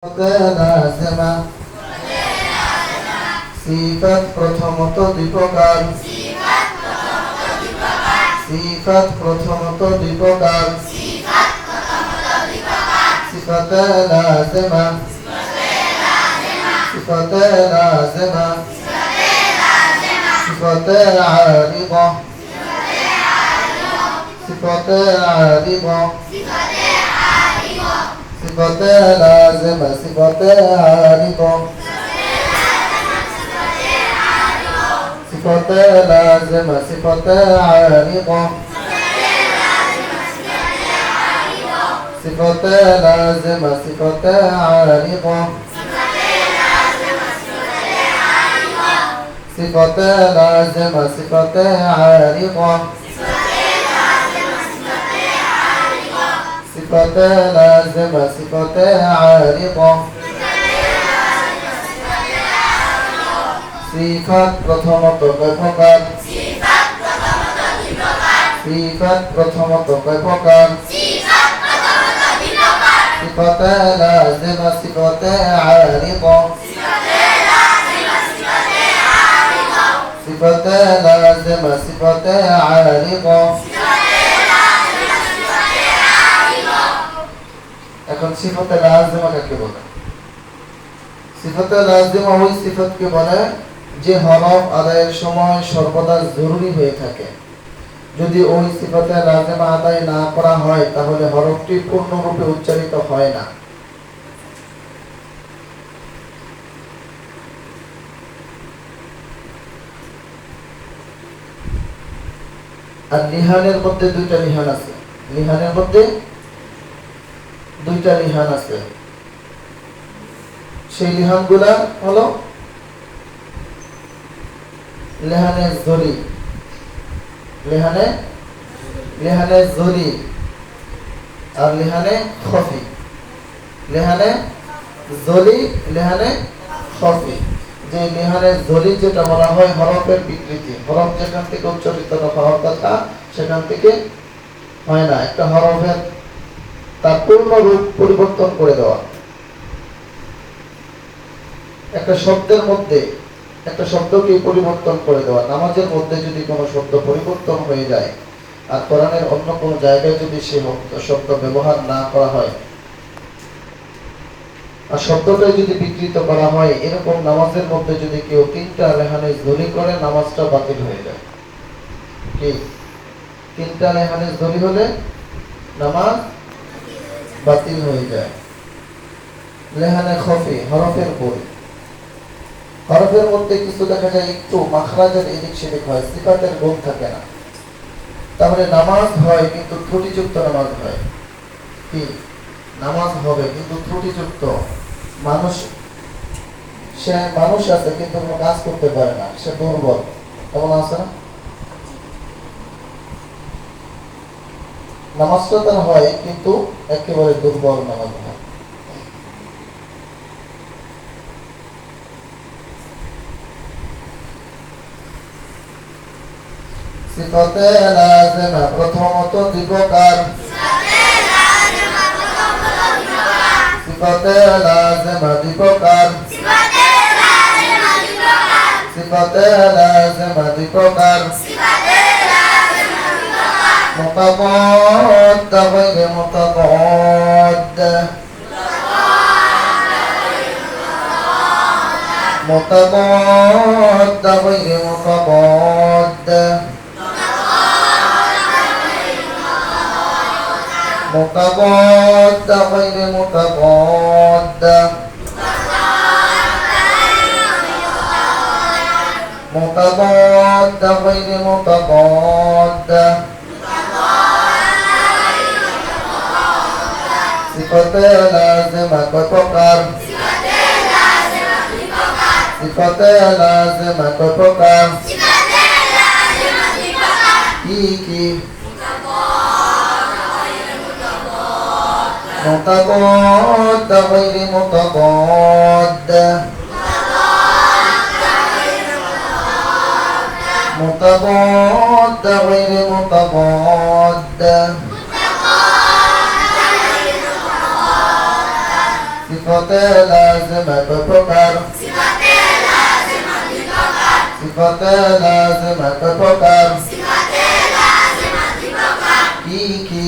লাযিমা সিফাত প্রথমত দুই প্রকার সিফাত প্রথমত দুই প্রকার সিফাতে লাযিমা সিফাতে লাযিমা সিফাতে আরিদা সিফাতে আরিদা صفة لازمة صفة عارضة صفة لازمة صفة عارضة صفة لازمة صفة عارضة صفة لازمة صفة عارضة صفة لازمة صفة عارضة صفات প্রথমত কয় প্রকার صفات প্রথমত কয় প্রকার صفة لازمة صفة عارضة صفة لازمة صفة عارضة এখন সিফাতে লাযিমা কাকে বলে? সিফাতে লাযিমা ওই সিফাতকে বলে যে হরফ আদায়ের সময় সর্বদা জরুরি হয়ে থাকে। যদি ওই সিফাতে লাযিমা আদায় না করা হয় তাহলে হরফটি পূর্ণরূপে উচ্চারিত হয় না। আর লিহানের মধ্যে দুইটা লিহান আছে। লিহানের মধ্যে দুইটা লিহান আছে। সেই লিহানগুলা হলো লেহানে জরি লেহানে জরি আর লেহানে খফি। লেহানে জরি লেহানে খফি। যে লেহানে জরি যেটা বলা হয় হরফের বিকৃতি, হরফ যেখান থেকে উচ্চারিত হওয়ার কথা সেখান থেকে হয় না, একটা হরফের তার পূর্ণ রূপ পরিবর্তন করে দেওয়া। একটা শব্দের মধ্যে একটা শব্দকে পরিবর্তন করে দেওয়া। নামাজের মধ্যে যদি কোনো শব্দ পরিবর্তন হয়ে যায় আর কোরআনের অন্য কোনো জায়গায় যদি সে শব্দ ব্যবহার না করা হয় আর শব্দটা যদি বিকৃত করা হয়, এরকম নামাজের মধ্যে যদি কেউ তিনটা লেহানে জরি করে নামাজটা বাতিল হয়ে যায়। কি তিনটা লেহানে জরি হলে নামাজ বাতিল হয়ে যায়। লেহানে খফি হরফের বই, হরফের মধ্যে কিছু দেখা যায় একটু মাখরাজের এদিক সেদিক হয়, সিফাতের গুণ থাকে না, তাহলে নামাজ হয় কিন্তু ত্রুটিযুক্ত নামাজ হয়। কি নামাজ হবে কিন্তু ত্রুটিযুক্ত। সে মানুষ আছে কিন্তু কোনো কাজ করতে পারে না, সে দুর্বল, কেমন আছে না? নামাজটা তার হয় কিন্তু একেবারে দুর্বল নামাজ হয়। সিফাতে লাযিমা প্রথমত দুই প্রকার সিফাতে লাযিমা দুই প্রকার সিফাতে লাযিমা দুই প্রকার متضاد غير متضاد متضاد غير متضاد متضاد غير متضاد متضاد غير متضاد صفة لازمة কয় প্রকার صفة لازمة কয় প্রকার কি কি متضاد غير متضاد متضاد غير متضاد সিফাতে লাযিমা কয় প্রকার সিফাতে লাযিমা কয় প্রকার কি কি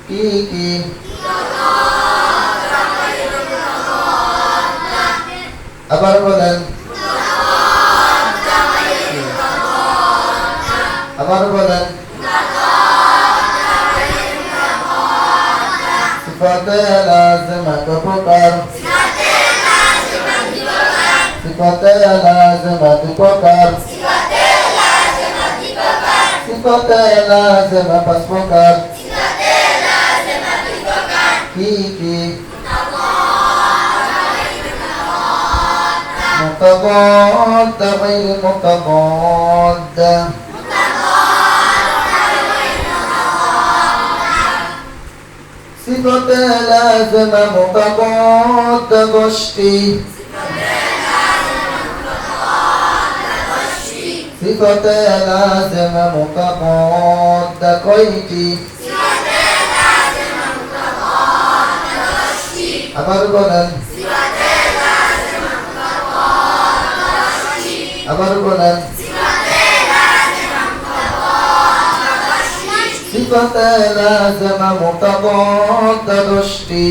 কি কি আবার বলেন আবার বলেন সিফাতে লাযিমা কয় প্রকার সিফাতে লাযিমা দুই প্রকার সিফাতে লাযিমা পাঁচ প্রকার কি কি متضاد غير متضاد صفة لازمة متضاد دشتي صفة لازمة متضاد كويتي আবার বলেন আবার বলেন সিফাতে লাযিমা মুতাদাদ দশটি